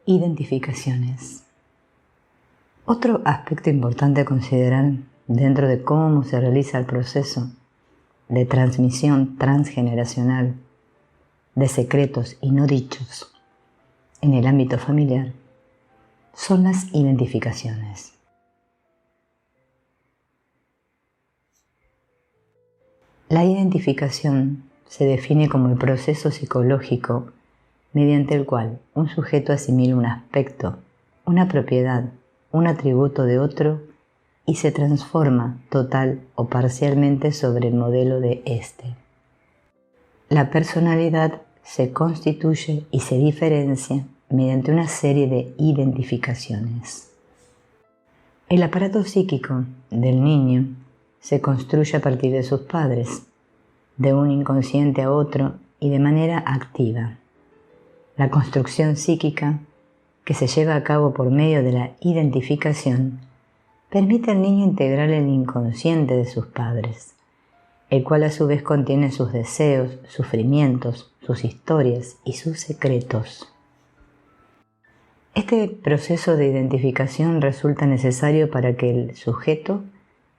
Identificaciones. Otro aspecto importante a considerar dentro de cómo se realiza el proceso de transmisión transgeneracional de secretos y no dichos en el ámbito familiar son las identificaciones. La identificación se define como el proceso psicológico mediante el cual un sujeto asimila un aspecto, una propiedad, un atributo de otro y se transforma total o parcialmente sobre el modelo de éste. La personalidad se constituye y se diferencia mediante una serie de identificaciones. El aparato psíquico del niño se construye a partir de sus padres, de un inconsciente a otro y de manera activa. La construcción psíquica, que se lleva a cabo por medio de la identificación, permite al niño integrar el inconsciente de sus padres, el cual a su vez contiene sus deseos, sufrimientos, sus historias y sus secretos. Este proceso de identificación resulta necesario para que el sujeto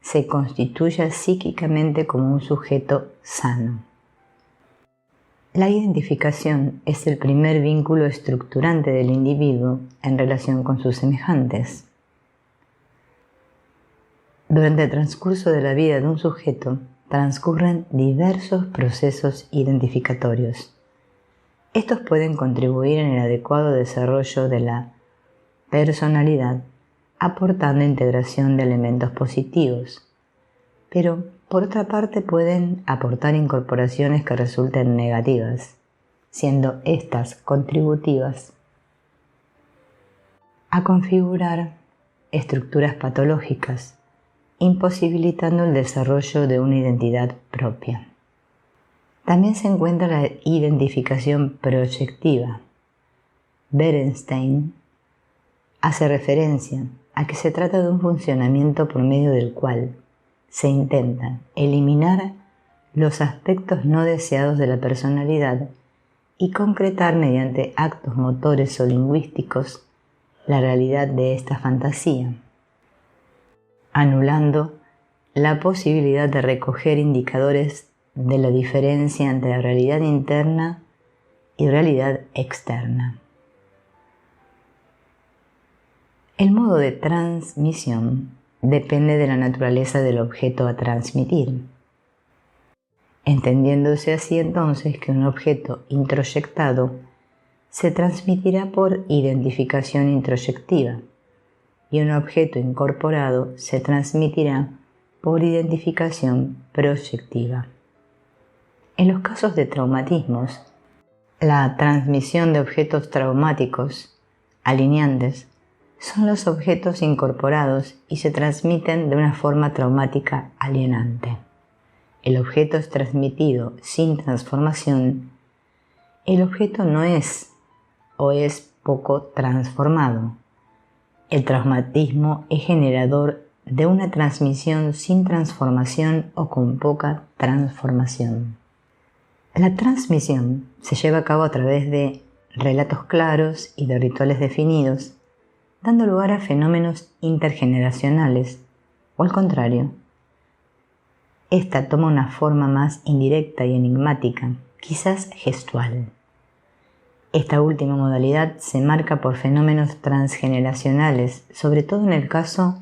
se constituya psíquicamente como un sujeto sano. La identificación es el primer vínculo estructurante del individuo en relación con sus semejantes. Durante el transcurso de la vida de un sujeto transcurren diversos procesos identificatorios. Estos pueden contribuir en el adecuado desarrollo de la personalidad, aportando integración de elementos positivos, pero por otra parte pueden aportar incorporaciones que resulten negativas, siendo estas contributivas a configurar estructuras patológicas, imposibilitando el desarrollo de una identidad propia. También se encuentra la identificación proyectiva. Berenstein hace referencia a que se trata de un funcionamiento por medio del cual se intentan eliminar los aspectos no deseados de la personalidad y concretar mediante actos motores o lingüísticos la realidad de esta fantasía, anulando la posibilidad de recoger indicadores de la diferencia entre la realidad interna y realidad externa. El modo de transmisión depende de la naturaleza del objeto a transmitir, entendiéndose así entonces que un objeto introyectado se transmitirá por identificación introyectiva y un objeto incorporado se transmitirá por identificación proyectiva. En los casos de traumatismos, la transmisión de objetos traumáticos alineantes son los objetos incorporados y se transmiten de una forma traumática alienante. El objeto es transmitido sin transformación. El objeto no es o es poco transformado. El traumatismo es generador de una transmisión sin transformación o con poca transformación. La transmisión se lleva a cabo a través de relatos claros y de rituales definidos, dando lugar a fenómenos intergeneracionales, o al contrario, esta toma una forma más indirecta y enigmática, quizás gestual. Esta última modalidad se marca por fenómenos transgeneracionales, sobre todo en el caso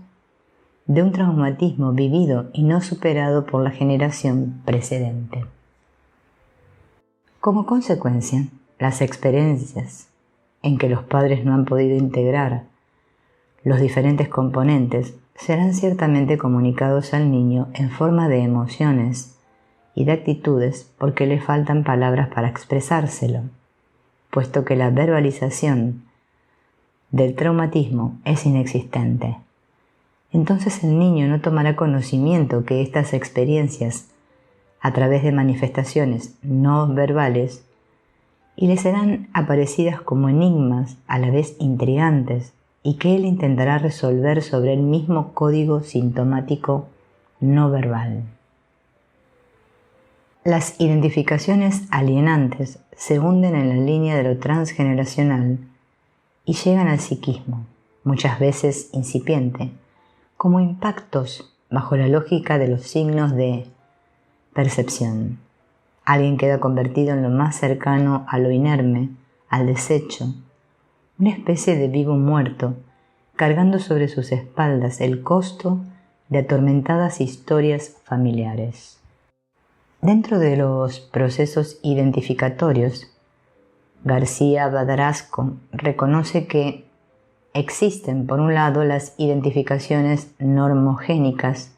de un traumatismo vivido y no superado por la generación precedente. Como consecuencia, las experiencias en que los padres no han podido integrar los diferentes componentes serán ciertamente comunicados al niño en forma de emociones y de actitudes porque le faltan palabras para expresárselo, puesto que la verbalización del traumatismo es inexistente. Entonces el niño no tomará conocimiento que estas experiencias, a través de manifestaciones no verbales, y le serán aparecidas como enigmas a la vez intrigantes, y que él intentará resolver sobre el mismo código sintomático no verbal. Las identificaciones alienantes se hunden en la línea de lo transgeneracional y llegan al psiquismo, muchas veces incipiente, como impactos bajo la lógica de los signos de percepción. Alguien queda convertido en lo más cercano a lo inerme, al desecho, una especie de vivo muerto, cargando sobre sus espaldas el costo de atormentadas historias familiares. Dentro de los procesos identificatorios, García Badarasco reconoce que existen por un lado las identificaciones normogénicas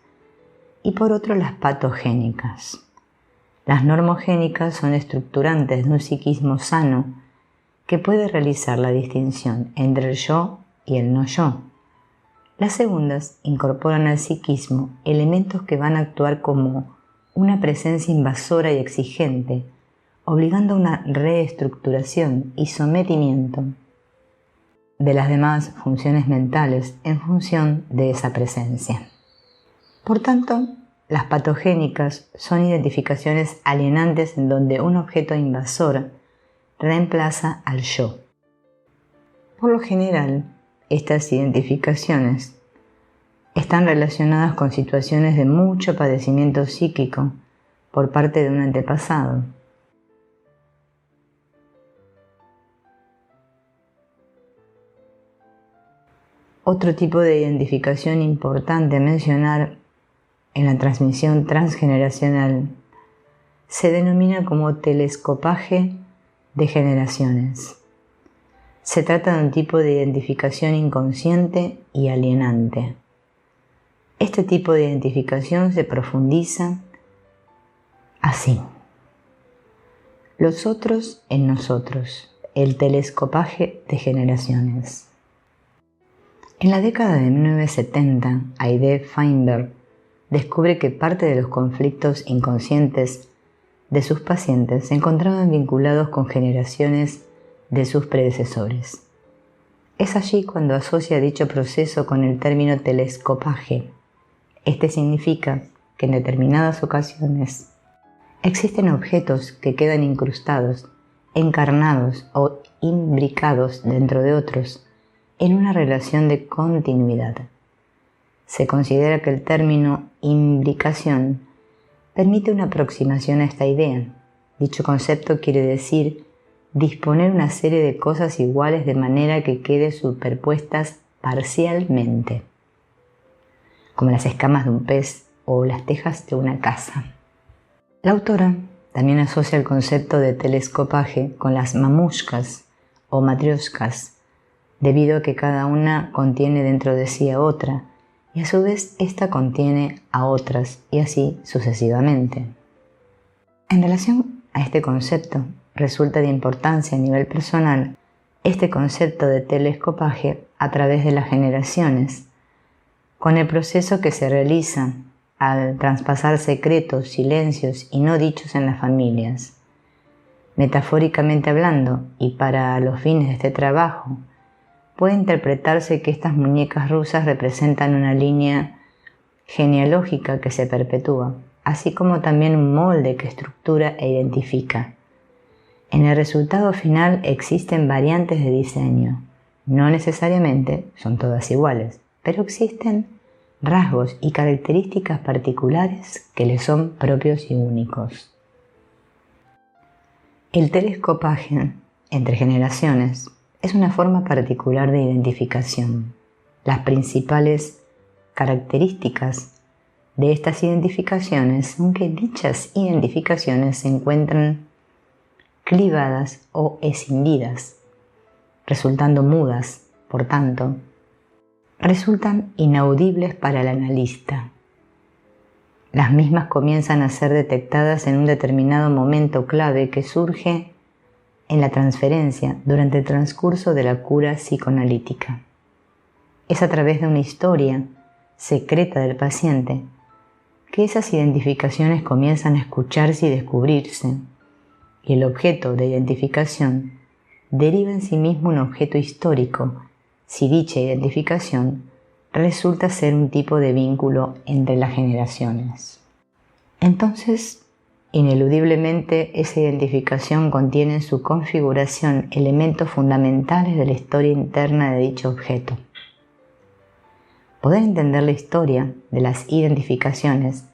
y por otro las patogénicas. Las normogénicas son estructurantes de un psiquismo sano que puede realizar la distinción entre el yo y el no yo. Las segundas incorporan al psiquismo elementos que van a actuar como una presencia invasora y exigente, obligando a una reestructuración y sometimiento de las demás funciones mentales en función de esa presencia. Por tanto, las patogénicas son identificaciones alienantes en donde un objeto invasor reemplaza al yo. Por lo general, estas identificaciones están relacionadas con situaciones de mucho padecimiento psíquico por parte de un antepasado. Otro tipo de identificación importante a mencionar en la transmisión transgeneracional se denomina como telescopaje de generaciones. Se trata de un tipo de identificación inconsciente y alienante. Este tipo de identificación se profundiza así. Los otros en nosotros, el telescopaje de generaciones. En la década de 1970, Aide Feinberg descubre que parte de los conflictos inconscientes de sus pacientes se encontraban vinculados con generaciones de sus predecesores. Es allí cuando asocia dicho proceso con el término telescopaje. Este significa que en determinadas ocasiones existen objetos que quedan incrustados, encarnados o imbricados dentro de otros, en una relación de continuidad. Se considera que el término imbricación permite una aproximación a esta idea. Dicho concepto quiere decir disponer una serie de cosas iguales de manera que queden superpuestas parcialmente, como las escamas de un pez o las tejas de una casa. La autora también asocia el concepto de telescopaje con las mamushkas o matrioshkas, debido a que cada una contiene dentro de sí a otra, y a su vez ésta contiene a otras, y así sucesivamente. En relación a este concepto, resulta de importancia a nivel personal este concepto de telescopaje a través de las generaciones, con el proceso que se realiza al traspasar secretos, silencios y no dichos en las familias. Metafóricamente hablando, y para los fines de este trabajo, puede interpretarse que estas muñecas rusas representan una línea genealógica que se perpetúa, así como también un molde que estructura e identifica. En el resultado final existen variantes de diseño. No necesariamente son todas iguales, pero existen rasgos y características particulares que les son propios y únicos. El telescopaje entre generaciones es una forma particular de identificación. Las principales características de estas identificaciones son que dichas identificaciones se encuentran clivadas o escindidas, resultando mudas, por tanto, resultan inaudibles para el analista. Las mismas comienzan a ser detectadas en un determinado momento clave que surge en la transferencia durante el transcurso de la cura psicoanalítica. Es a través de una historia secreta del paciente que esas identificaciones comienzan a escucharse y descubrirse, y el objeto de identificación deriva en sí mismo un objeto histórico si dicha identificación resulta ser un tipo de vínculo entre las generaciones. Entonces, Ineludiblemente, esa identificación contiene en su configuración elementos fundamentales de la historia interna de dicho objeto. Poder entender la historia de las identificaciones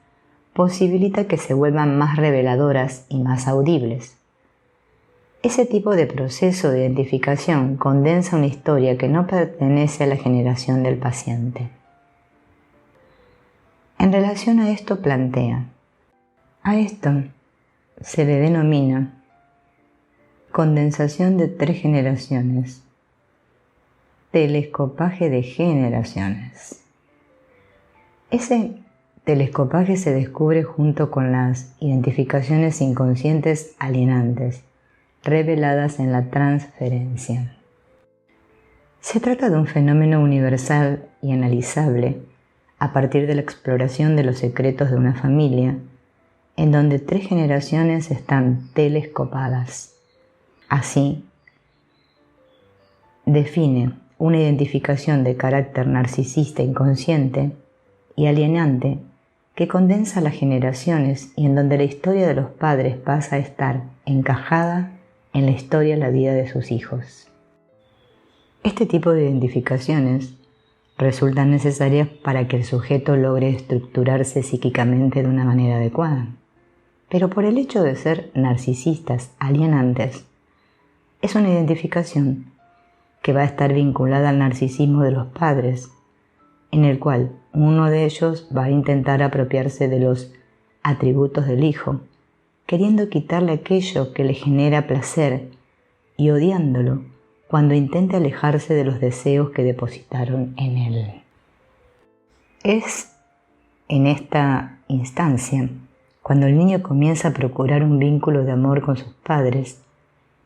posibilita que se vuelvan más reveladoras y más audibles. Ese tipo de proceso de identificación condensa una historia que no pertenece a la generación del paciente. En relación a esto plantea: a esto se le denomina condensación de 3 generaciones, telescopaje de generaciones. Ese telescopaje se descubre junto con las identificaciones inconscientes alienantes, reveladas en la transferencia. Se trata de un fenómeno universal y analizable a partir de la exploración de los secretos de una familia, en donde 3 generaciones están telescopadas. Así, define una identificación de carácter narcisista inconsciente y alienante que condensa las generaciones y en donde la historia de los padres pasa a estar encajada en la historia de la vida de sus hijos. Este tipo de identificaciones resultan necesarias para que el sujeto logre estructurarse psíquicamente de una manera adecuada. Pero por el hecho de ser narcisistas alienantes, es una identificación que va a estar vinculada al narcisismo de los padres, en el cual uno de ellos va a intentar apropiarse de los atributos del hijo, queriendo quitarle aquello que le genera placer y odiándolo cuando intente alejarse de los deseos que depositaron en él. Es en esta instancia cuando el niño comienza a procurar un vínculo de amor con sus padres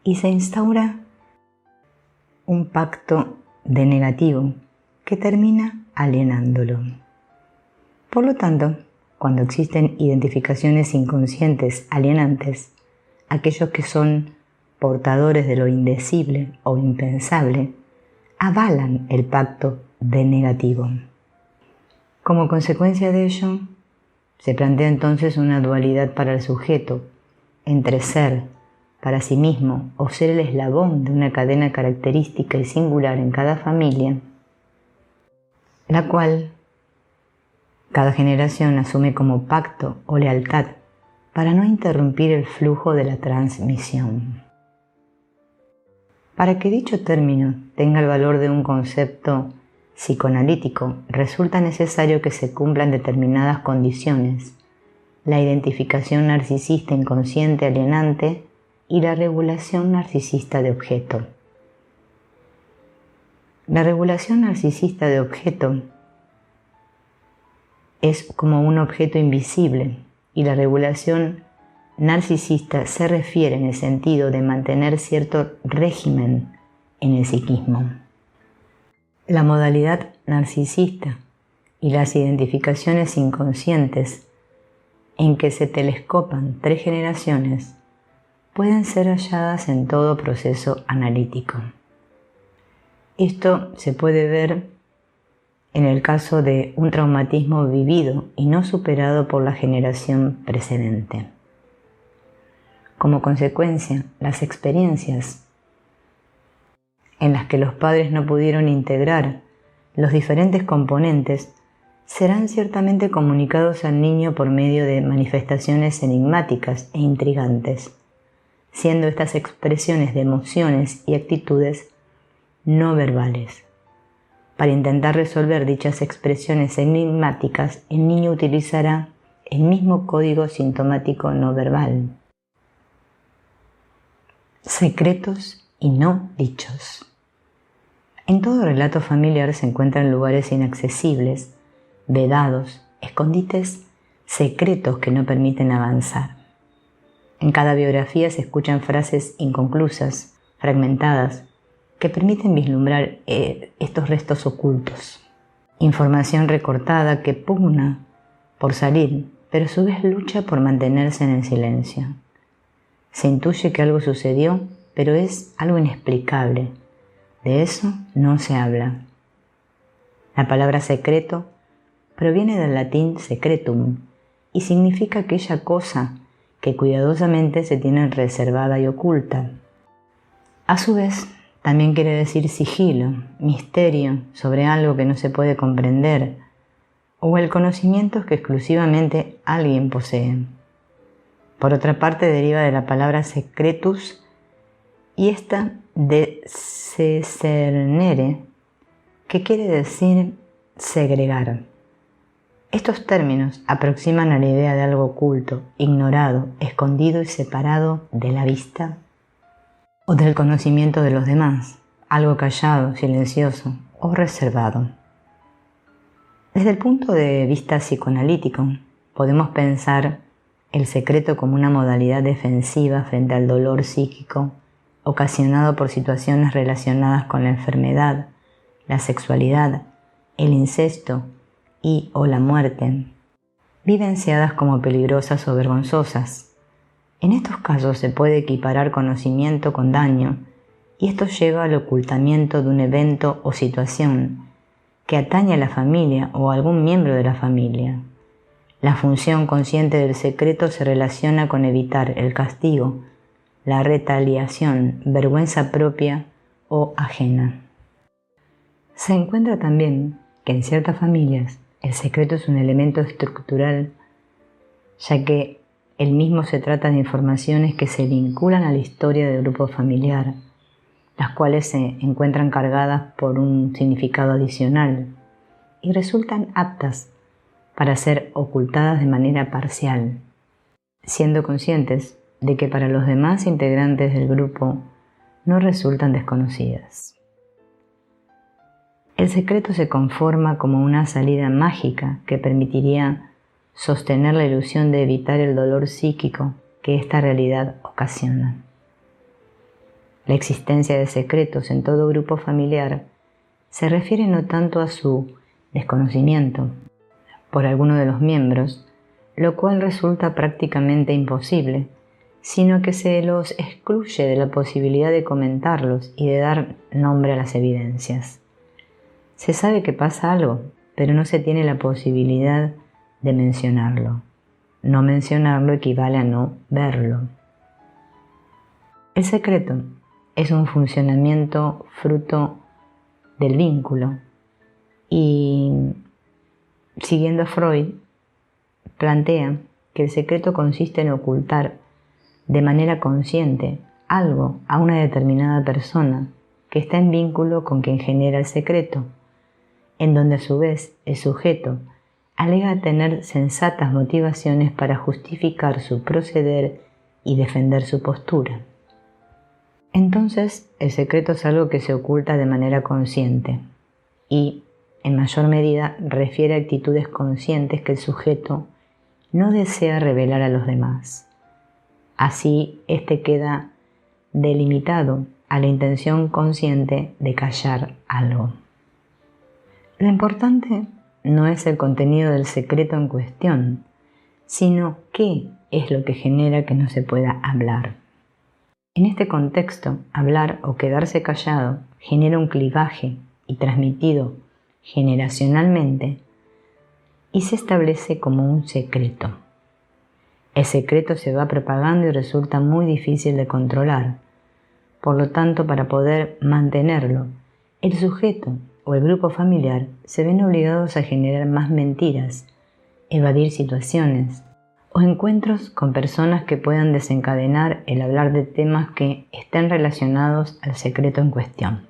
y se instaura un pacto de negativo que termina alienándolo. Por lo tanto, cuando existen identificaciones inconscientes alienantes, aquellos que son portadores de lo indecible o impensable, avalan el pacto de negativo. Como consecuencia de ello, se plantea entonces una dualidad para el sujeto entre ser para sí mismo o ser el eslabón de una cadena característica y singular en cada familia, la cual cada generación asume como pacto o lealtad para no interrumpir el flujo de la transmisión. Para que dicho término tenga el valor de un concepto psicoanalítico, resulta necesario que se cumplan determinadas condiciones: la identificación narcisista inconsciente alienante y la regulación narcisista de objeto. La regulación narcisista de objeto es como un objeto invisible y la regulación narcisista se refiere en el sentido de mantener cierto régimen en el psiquismo. La modalidad narcisista y las identificaciones inconscientes en que se telescopan 3 generaciones pueden ser halladas en todo proceso analítico. Esto se puede ver en el caso de un traumatismo vivido y no superado por la generación precedente. Como consecuencia, las experiencias en las que los padres no pudieron integrar los diferentes componentes serán ciertamente comunicados al niño por medio de manifestaciones enigmáticas e intrigantes, siendo estas expresiones de emociones y actitudes no verbales. Para intentar resolver dichas expresiones enigmáticas, el niño utilizará el mismo código sintomático no verbal. Secretos y no dichos. En todo relato familiar se encuentran lugares inaccesibles, vedados, escondites secretos que no permiten avanzar. En cada biografía se escuchan frases inconclusas, fragmentadas, que permiten vislumbrar estos restos ocultos. Información recortada que pugna por salir, pero a su vez lucha por mantenerse en el silencio. Se intuye que algo sucedió, pero es algo inexplicable. De eso no se habla. La palabra secreto proviene del latín secretum y significa aquella cosa que cuidadosamente se tiene reservada y oculta. A su vez, también quiere decir sigilo, misterio sobre algo que no se puede comprender, o el conocimiento que exclusivamente alguien posee. Por otra parte, deriva de la palabra secretus y esta de secernere, que quiere decir segregar. Estos términos aproximan a la idea de algo oculto, ignorado, escondido y separado de la vista o del conocimiento de los demás, algo callado, silencioso o reservado. Desde el punto de vista psicoanalítico, podemos pensar el secreto como una modalidad defensiva frente al dolor psíquico ocasionado por situaciones relacionadas con la enfermedad, la sexualidad, el incesto y o la muerte, vivenciadas como peligrosas o vergonzosas. En estos casos se puede equiparar conocimiento con daño, y esto lleva al ocultamiento de un evento o situación que atañe a la familia o a algún miembro de la familia. La función consciente del secreto se relaciona con evitar el castigo, la retaliación, vergüenza propia o ajena. Se encuentra también que en ciertas familias el secreto es un elemento estructural, ya que el mismo se trata de informaciones que se vinculan a la historia del grupo familiar, las cuales se encuentran cargadas por un significado adicional y resultan aptas para ser ocultadas de manera parcial, siendo conscientes de que para los demás integrantes del grupo no resultan desconocidas. El secreto se conforma como una salida mágica que permitiría sostener la ilusión de evitar el dolor psíquico que esta realidad ocasiona. La existencia de secretos en todo grupo familiar se refiere no tanto a su desconocimiento por alguno de los miembros, lo cual resulta prácticamente imposible, sino que se los excluye de la posibilidad de comentarlos y de dar nombre a las evidencias. Se sabe que pasa algo, pero no se tiene la posibilidad de mencionarlo. No mencionarlo equivale a no verlo. El secreto es un funcionamiento fruto del vínculo y, siguiendo a Freud, plantea que el secreto consiste en ocultar de manera consciente algo a una determinada persona que está en vínculo con quien genera el secreto, en donde a su vez el sujeto alega tener sensatas motivaciones para justificar su proceder y defender su postura. Entonces, el secreto es algo que se oculta de manera consciente y, en mayor medida, refiere a actitudes conscientes que el sujeto no desea revelar a los demás. Así, este queda delimitado a la intención consciente de callar algo. Lo importante no es el contenido del secreto en cuestión, sino qué es lo que genera que no se pueda hablar. En este contexto, hablar o quedarse callado genera un clivaje y transmitido generacionalmente y se establece como un secreto. El secreto se va propagando y resulta muy difícil de controlar. Por lo tanto, para poder mantenerlo, el sujeto o el grupo familiar se ven obligados a generar más mentiras, evadir situaciones o encuentros con personas que puedan desencadenar el hablar de temas que estén relacionados al secreto en cuestión.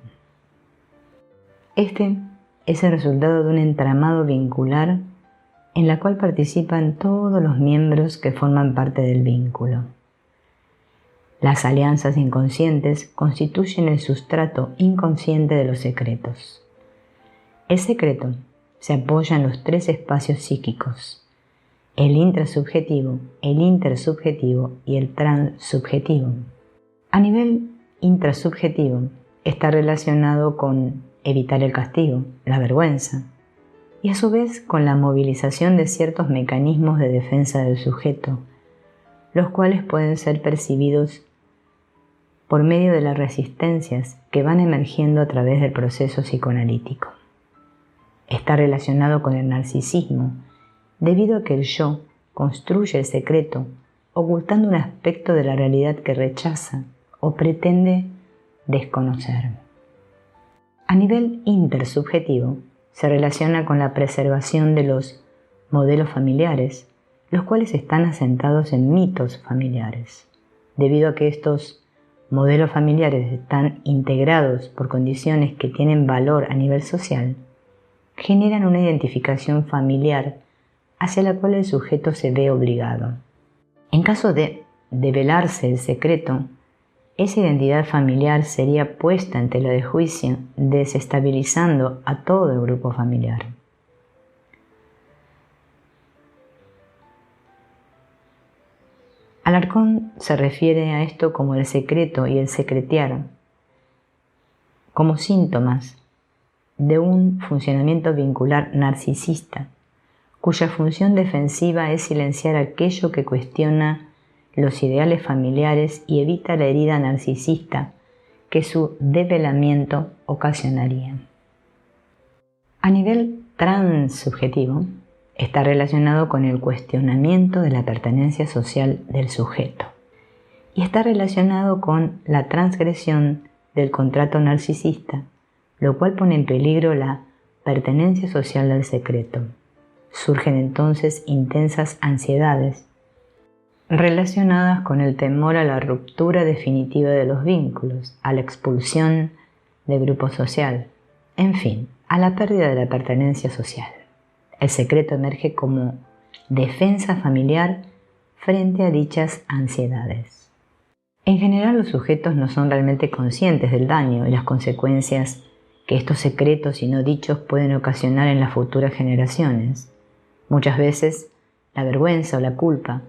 Este es el resultado de un entramado vincular en la cual participan todos los miembros que forman parte del vínculo. Las alianzas inconscientes constituyen el sustrato inconsciente de los secretos. El secreto se apoya en los tres espacios psíquicos: el intrasubjetivo, el intersubjetivo y el transsubjetivo. A nivel intrasubjetivo está relacionado con evitar el castigo, la vergüenza, y a su vez con la movilización de ciertos mecanismos de defensa del sujeto, los cuales pueden ser percibidos por medio de las resistencias que van emergiendo a través del proceso psicoanalítico. Está relacionado con el narcisismo, debido a que el yo construye el secreto ocultando un aspecto de la realidad que rechaza o pretende desconocer. A nivel intersubjetivo, se relaciona con la preservación de los modelos familiares, los cuales están asentados en mitos familiares. Debido a que estos modelos familiares están integrados por condiciones que tienen valor a nivel social, generan una identificación familiar hacia la cual el sujeto se ve obligado. En caso de develarse el secreto, esa identidad familiar sería puesta en tela de juicio, desestabilizando a todo el grupo familiar. Alarcón se refiere a esto como el secreto y el secretear, como síntomas de un funcionamiento vincular narcisista, cuya función defensiva es silenciar aquello que cuestiona los ideales familiares y evita la herida narcisista que su develamiento ocasionaría. A nivel transsubjetivo, está relacionado con el cuestionamiento de la pertenencia social del sujeto y está relacionado con la transgresión del contrato narcisista, lo cual pone en peligro la pertenencia social del secreto. Surgen entonces intensas ansiedades relacionadas con el temor a la ruptura definitiva de los vínculos, a la expulsión del grupo social, en fin, a la pérdida de la pertenencia social. El secreto emerge como defensa familiar frente a dichas ansiedades. En general, los sujetos no son realmente conscientes del daño y las consecuencias que estos secretos y no dichos pueden ocasionar en las futuras generaciones. Muchas veces, la vergüenza o la culpa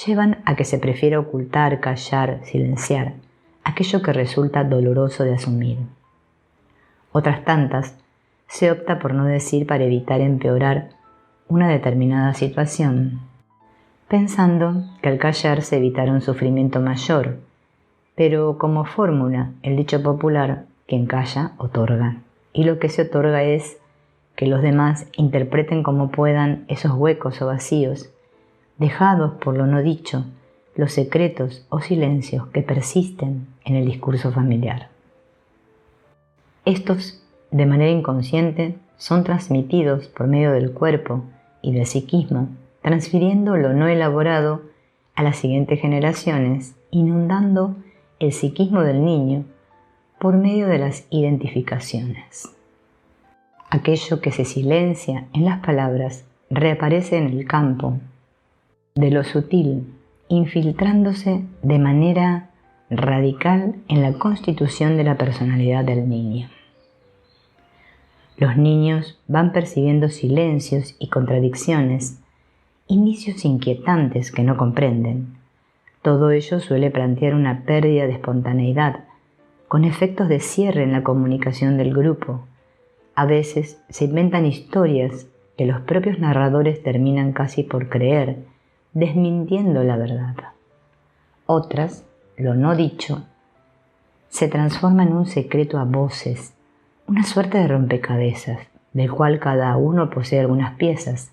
llevan a que se prefiera ocultar, callar, silenciar aquello que resulta doloroso de asumir. Otras tantas, se opta por no decir para evitar empeorar una determinada situación, pensando que al callar se evitará un sufrimiento mayor, pero como fórmula, el dicho popular, quien calla, otorga, y lo que se otorga es que los demás interpreten como puedan esos huecos o vacíos dejados por lo no dicho, los secretos o silencios que persisten en el discurso familiar. Estos, de manera inconsciente, son transmitidos por medio del cuerpo y del psiquismo, transfiriendo lo no elaborado a las siguientes generaciones, inundando el psiquismo del niño por medio de las identificaciones. Aquello que se silencia en las palabras reaparece en el campo de lo sutil, infiltrándose de manera radical en la constitución de la personalidad del niño. Los niños van percibiendo silencios y contradicciones, indicios inquietantes que no comprenden. Todo ello suele plantear una pérdida de espontaneidad, con efectos de cierre en la comunicación del grupo. A veces se inventan historias que los propios narradores terminan casi por creer, desmintiendo la verdad. Otras, lo no dicho, se transforma en un secreto a voces, una suerte de rompecabezas, del cual cada uno posee algunas piezas,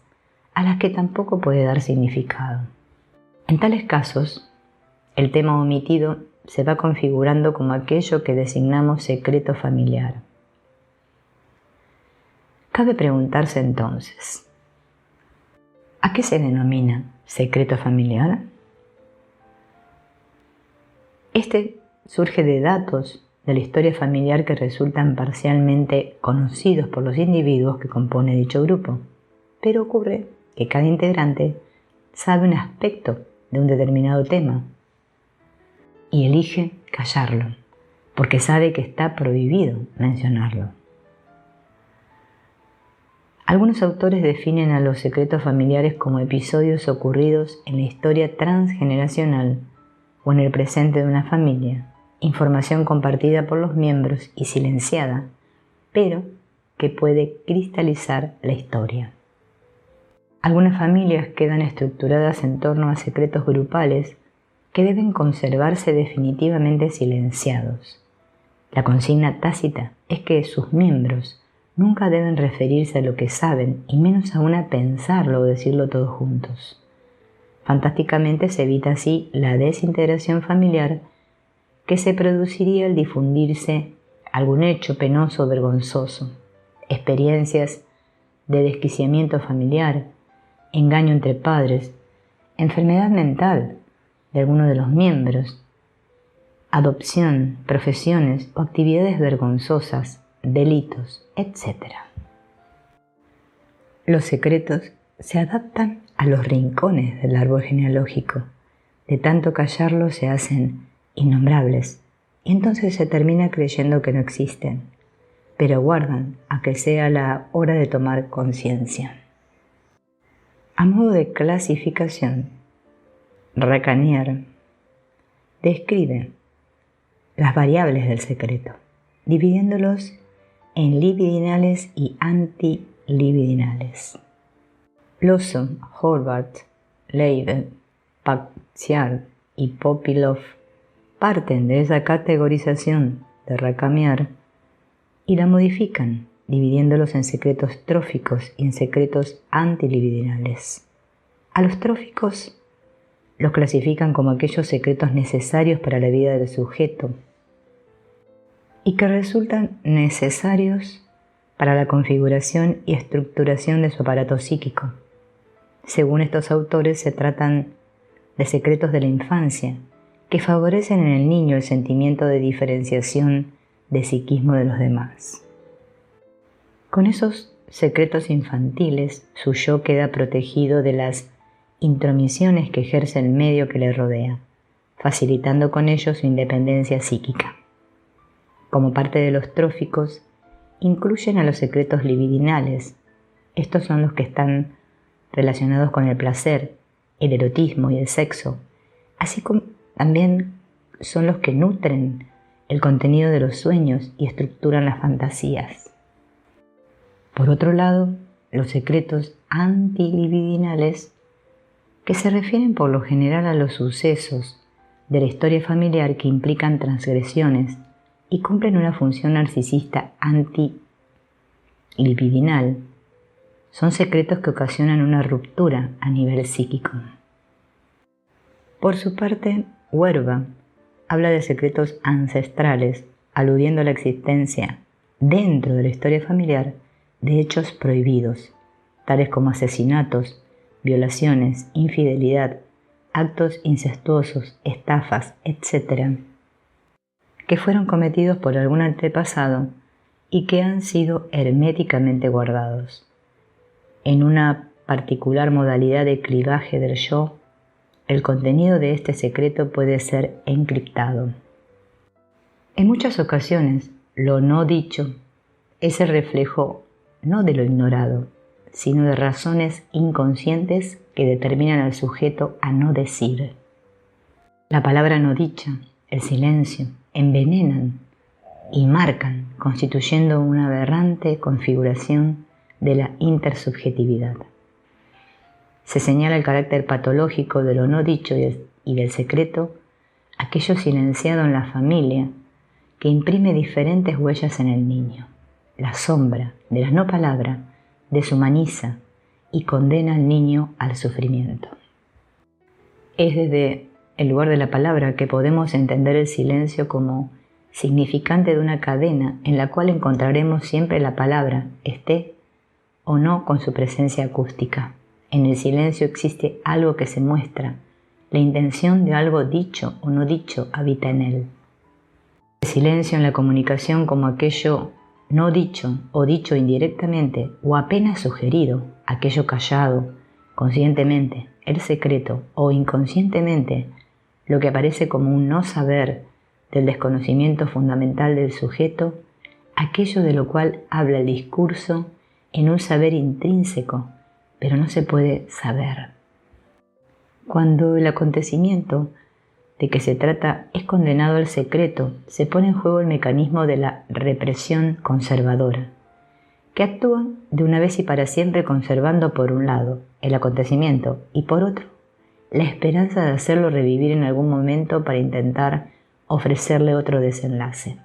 a las que tampoco puede dar significado. En tales casos, el tema omitido se va configurando como aquello que designamos secreto familiar. Cabe preguntarse entonces, ¿a qué se denomina secreto familiar? Este surge de datos de la historia familiar que resultan parcialmente conocidos por los individuos que componen dicho grupo, pero ocurre que cada integrante sabe un aspecto de un determinado tema y elige callarlo, porque sabe que está prohibido mencionarlo. Algunos autores definen a los secretos familiares como episodios ocurridos en la historia transgeneracional o en el presente de una familia, información compartida por los miembros y silenciada, pero que puede cristalizar la historia. Algunas familias quedan estructuradas en torno a secretos grupales que deben conservarse definitivamente silenciados. La consigna tácita es que sus miembros nunca deben referirse a lo que saben y menos aún a pensarlo o decirlo todos juntos. Fantásticamente se evita así la desintegración familiar que se produciría al difundirse algún hecho penoso o vergonzoso, experiencias de desquiciamiento familiar, engaño entre padres, enfermedad mental de alguno de los miembros, adopción, profesiones o actividades vergonzosas, delitos, etc. Los secretos se adaptan a los rincones del árbol genealógico. De tanto callarlos se hacen innombrables y entonces se termina creyendo que no existen, pero aguardan a que sea la hora de tomar conciencia. A modo de clasificación, Racanier describe las variables del secreto, dividiéndolos en libidinales y antilibidinales. Lawson, Horvath, Leibe, Paxiart y Popilov parten de esa categorización de Racanier y la modifican, dividiéndolos en secretos tróficos y en secretos antilibidinales. A los tróficos los clasifican como aquellos secretos necesarios para la vida del sujeto y que resultan necesarios para la configuración y estructuración de su aparato psíquico. Según estos autores, se tratan de secretos de la infancia que favorecen en el niño el sentimiento de diferenciación de psiquismo de los demás. Con esos secretos infantiles, su yo queda protegido de las intromisiones que ejerce el medio que le rodea, facilitando con ello su independencia psíquica. Como parte de los tróficos, incluyen a los secretos libidinales. Estos son los que están relacionados con el placer, el erotismo y el sexo, así como también son los que nutren el contenido de los sueños y estructuran las fantasías. Por otro lado, los secretos antilibidinales, que se refieren por lo general a los sucesos de la historia familiar que implican transgresiones y cumplen una función narcisista antilibidinal, son secretos que ocasionan una ruptura a nivel psíquico. Por su parte, Huerva habla de secretos ancestrales, aludiendo a la existencia, dentro de la historia familiar, de hechos prohibidos, tales como asesinatos, violaciones, infidelidad, actos incestuosos, estafas, etc., que fueron cometidos por algún antepasado y que han sido herméticamente guardados. En una particular modalidad de clivaje del yo, el contenido de este secreto puede ser encriptado. En muchas ocasiones, lo no dicho es el reflejo no de lo ignorado, sino de razones inconscientes que determinan al sujeto a no decir. La palabra no dicha, el silencio, envenenan y marcan, constituyendo una aberrante configuración de la intersubjetividad. Se señala el carácter patológico de lo no dicho y del secreto, aquello silenciado en la familia, que imprime diferentes huellas en el niño. La sombra de la no palabra deshumaniza y condena al niño al sufrimiento. Es desde el lugar de la palabra que podemos entender el silencio como significante de una cadena en la cual encontraremos siempre la palabra, esté o no con su presencia acústica. En el silencio existe algo que se muestra, la intención de algo dicho o no dicho habita en él. El silencio en la comunicación como aquello no dicho o dicho indirectamente o apenas sugerido, aquello callado, conscientemente, el secreto o inconscientemente, lo que aparece como un no saber del desconocimiento fundamental del sujeto, aquello de lo cual habla el discurso en un saber intrínseco, pero no se puede saber. Cuando el acontecimiento de que se trata es condenado al secreto, se pone en juego el mecanismo de la represión conservadora, que actúa de una vez y para siempre conservando por un lado el acontecimiento y por otro la esperanza de hacerlo revivir en algún momento para intentar ofrecerle otro desenlace.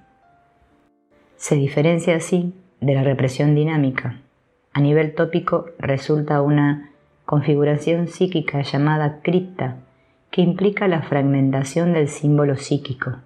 Se diferencia así de la represión dinámica. A nivel tópico resulta una configuración psíquica llamada cripta, que implica la fragmentación del símbolo psíquico.